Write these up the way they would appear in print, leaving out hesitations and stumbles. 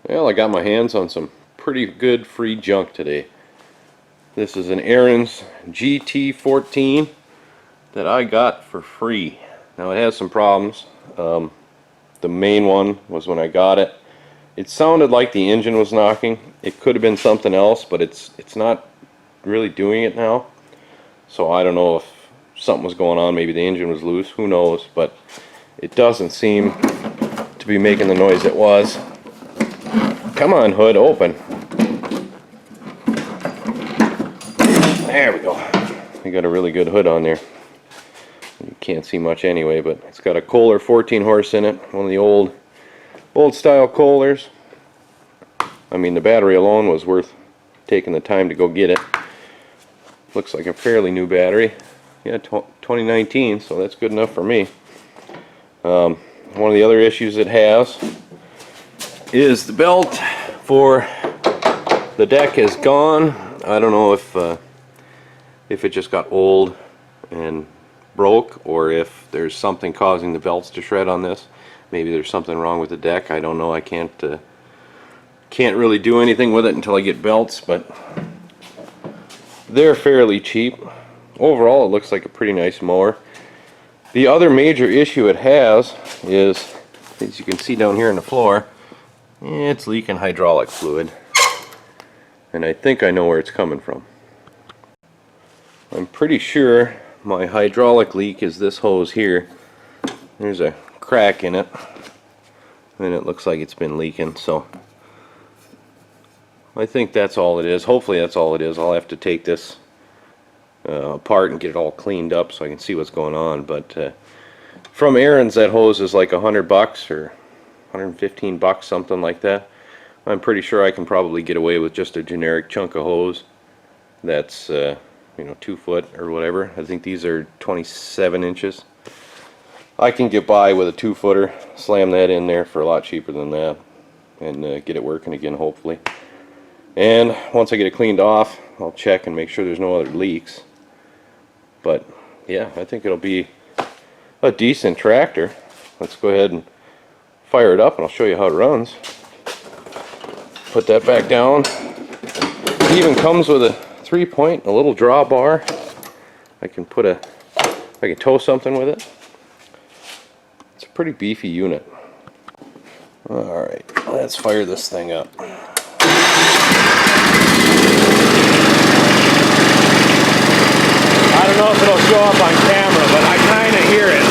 Well, I got my hands on some pretty good free junk today. This is an Ariens GT14 that I got for free. Now it has some problems. The main one was when I got it. It sounded like the engine was knocking. It could have been something else, but it's not really doing it now. So I don't know if something was going on. Maybe the engine was loose. Who knows? But it doesn't seem to be making the noise it was. Come on, hood, open. There we go. We got a really good hood on there. You can't see much anyway, but it's got a Kohler 14 horse in it. One of the old style Kohlers. I mean, the battery alone was worth taking the time to go get it. Looks like a fairly new battery. Yeah, 2019, so that's good enough for me. One of the other issues it has is the belt for the deck is gone. I don't know if it just got old and broke, or if there's something causing the belts to shred on this. Maybe there's something wrong with the deck. I don't know. I can't really do anything with it until I get belts, but they're fairly cheap. Overall, it looks like a pretty nice mower. The other major issue it has is, as you can see down here on the floor, it's leaking hydraulic fluid, and I think I know where it's coming from. I'm pretty sure my hydraulic leak is this hose here. There's a crack in it, and it looks like it's been leaking, so I think that's all it is. Hopefully that's all it is. I'll have to take this apart and get it all cleaned up so I can see what's going on. But from Ariens, that hose is like $100 or $115, something like that. I'm pretty sure I can probably get away with just a generic chunk of hose that's 2 foot or whatever. I think these are 27 inches. I can get by with a 2-footer, slam that in there for a lot cheaper than that, and get it working again, hopefully. And once I get it cleaned off, I'll check and make sure there's no other leaks. But yeah, I think it'll be a decent tractor. Let's go ahead and fire it up, and I'll show you how it runs. Put that back down. It even comes with a 3-point, a little drawbar. I can tow something with it. It's a pretty beefy unit. Alright, let's fire this thing up. I don't know if it'll show up on camera, but I kind of hear it.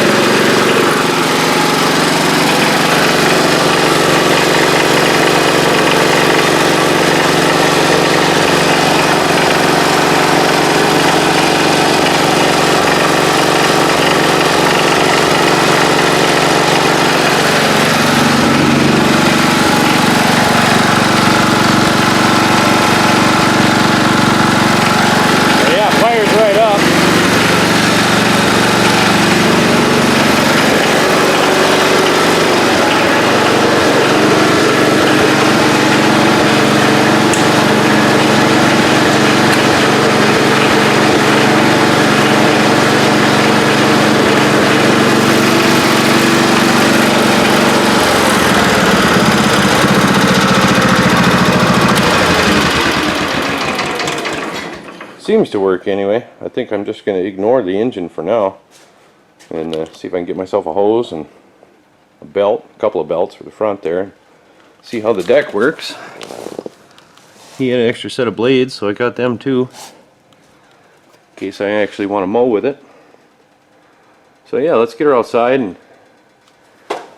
Seems to work anyway. I think I'm just going to ignore the engine for now and see if I can get myself a hose and a belt, a couple of belts for the front there, and see how the deck works. He had an extra set of blades, so I got them too, in case I actually want to mow with it. So yeah, let's get her outside and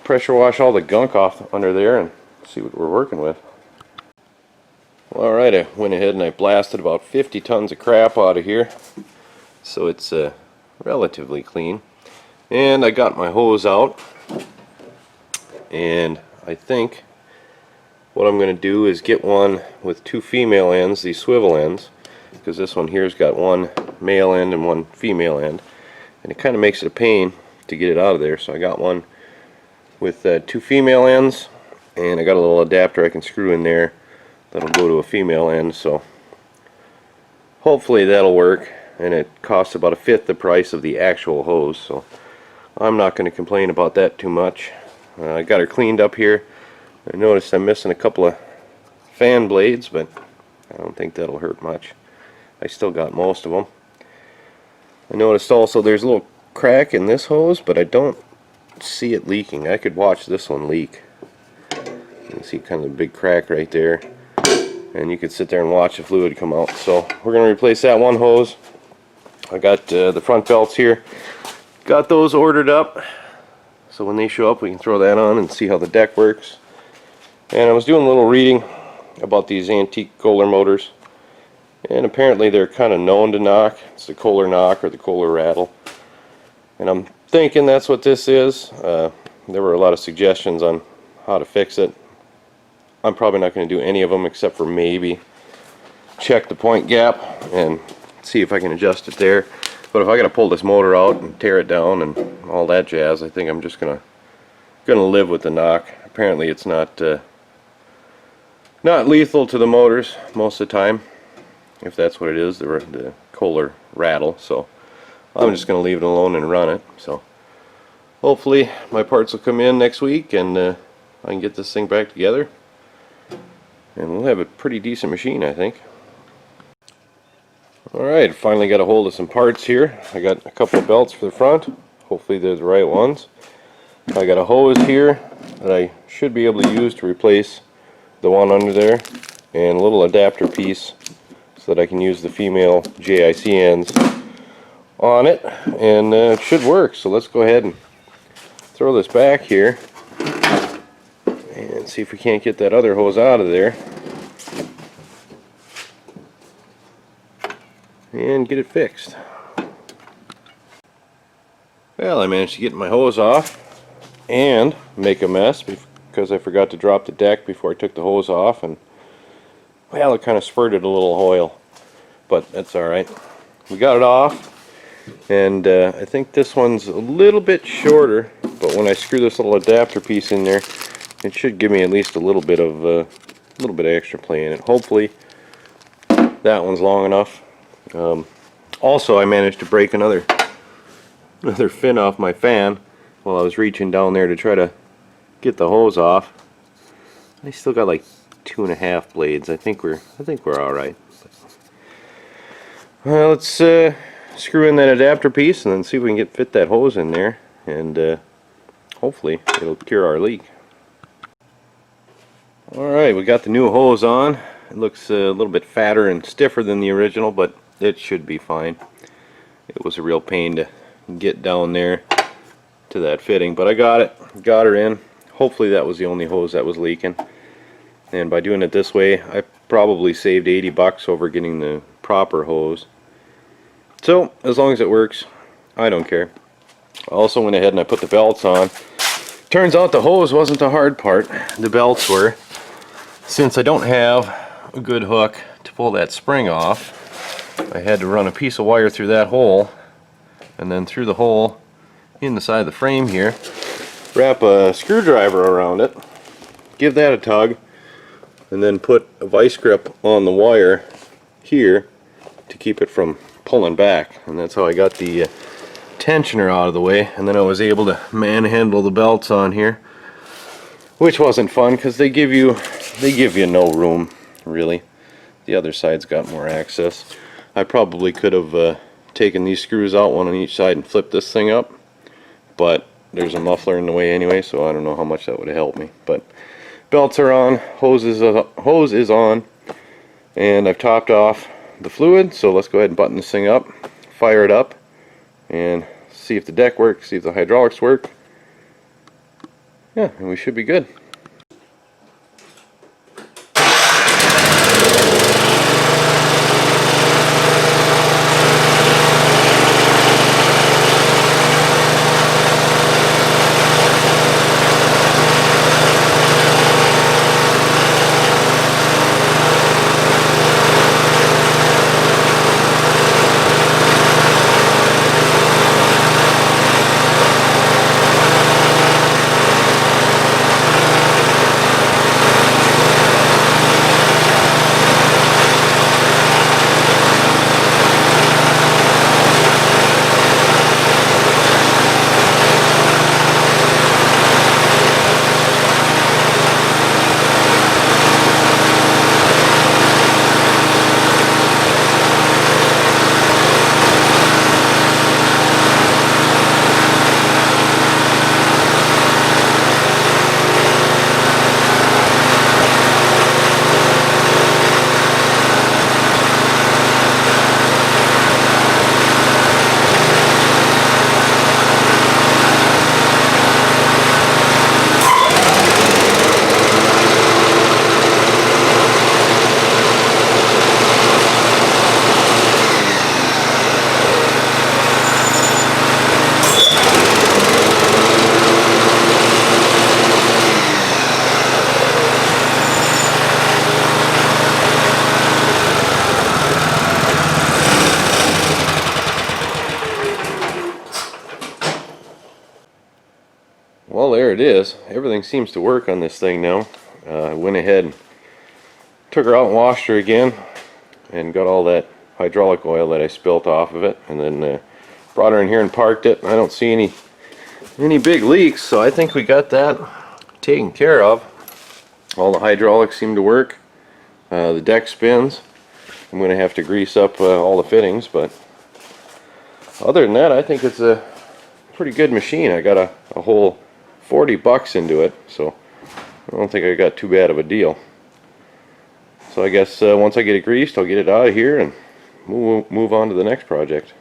pressure wash all the gunk off under there and see what we're working with. Alright, I went ahead and I blasted about 50 tons of crap out of here, so it's relatively clean. And I got my hose out, and I think what I'm going to do is get one with 2 female ends, these swivel ends, because this one here's got one male end and one female end, and it kind of makes it a pain to get it out of there. So I got one with 2 female ends, and I got a little adapter I can screw in there that'll go to a female end, so hopefully that'll work. And it costs about 1/5 the price of the actual hose, so I'm not going to complain about that too much. I got her cleaned up here. I noticed I'm missing a couple of fan blades, but I don't think that'll hurt much. I still got most of them. I noticed also there's a little crack in this hose, but I don't see it leaking. I could watch this one leak. You can see kind of a big crack right there, and you could sit there and watch the fluid come out. So we're going to replace that one hose. I got the front belts here. Got those ordered up, so when they show up we can throw that on and see how the deck works. And I was doing a little reading about these antique Kohler motors, and apparently they're kind of known to knock. It's the Kohler knock or the Kohler rattle, and I'm thinking that's what this is. There were a lot of suggestions on how to fix it. I'm probably not going to do any of them except for maybe check the point gap and see if I can adjust it there. But if I got to pull this motor out and tear it down and all that jazz, I think I'm just gonna live with the knock. Apparently it's not lethal to the motors most of the time, if that's what it is, the Kohler rattle. So I'm just gonna leave it alone and run it. So hopefully my parts will come in next week and I can get this thing back together, and we'll have a pretty decent machine, I think. Alright, finally got a hold of some parts here. I got a couple of belts for the front. Hopefully they're the right ones. I got a hose here that I should be able to use to replace the one under there, and a little adapter piece so that I can use the female JIC ends on it, and it should work. So let's go ahead and throw this back here and see if we can't get that other hose out of there and get it fixed. Well, I managed to get my hose off and make a mess because I forgot to drop the deck before I took the hose off, and well, it kind of spurted a little oil, but that's alright. We got it off, and I think this one's a little bit shorter, but when I screw this little adapter piece in there, it should give me at least a little bit of extra play in it. Hopefully that one's long enough. Also, I managed to break another fin off my fan while I was reaching down there to try to get the hose off. I still got like 2.5 blades. I think we're all right. Well, let's screw in that adapter piece and then see if we can fit that hose in there, and hopefully it'll cure our leak. Alright, we got the new hose on. It looks a little bit fatter and stiffer than the original, but it should be fine. It was a real pain to get down there to that fitting, but I got her in. Hopefully that was the only hose that was leaking, and by doing it this way I probably saved $80 over getting the proper hose. So as long as it works, I don't care. I also went ahead and I put the belts on. Turns out the hose wasn't the hard part, the belts were. Since I don't have a good hook to pull that spring off, I had to run a piece of wire through that hole, and then through the hole in the side of the frame here, wrap a screwdriver around it, give that a tug, and then put a vice grip on the wire here to keep it from pulling back. And that's how I got the tensioner out of the way, and then I was able to manhandle the belts on here, which wasn't fun because they give you no room really. The other side's got more access. I probably could have taken these screws out, one on each side, and flipped this thing up, but there's a muffler in the way anyway, so I don't know how much that would have helped me. But belts are on, hose is on, and I've topped off the fluid, so let's go ahead and button this thing up, fire it up, and see if the deck works, see if the hydraulics work. Yeah, and we should be good. is. Everything seems to work on this thing now. I went ahead and took her out and washed her again and got all that hydraulic oil that I spilt off of it, and then brought her in here and parked it. I don't see any big leaks, so I think we got that taken care of. All the hydraulics seem to work. The deck spins. I'm going to have to grease up all the fittings, but other than that, I think it's a pretty good machine. I got a whole $40 into it, so I don't think I got too bad of a deal. So I guess once I get it greased, I'll get it out of here and move on to the next project.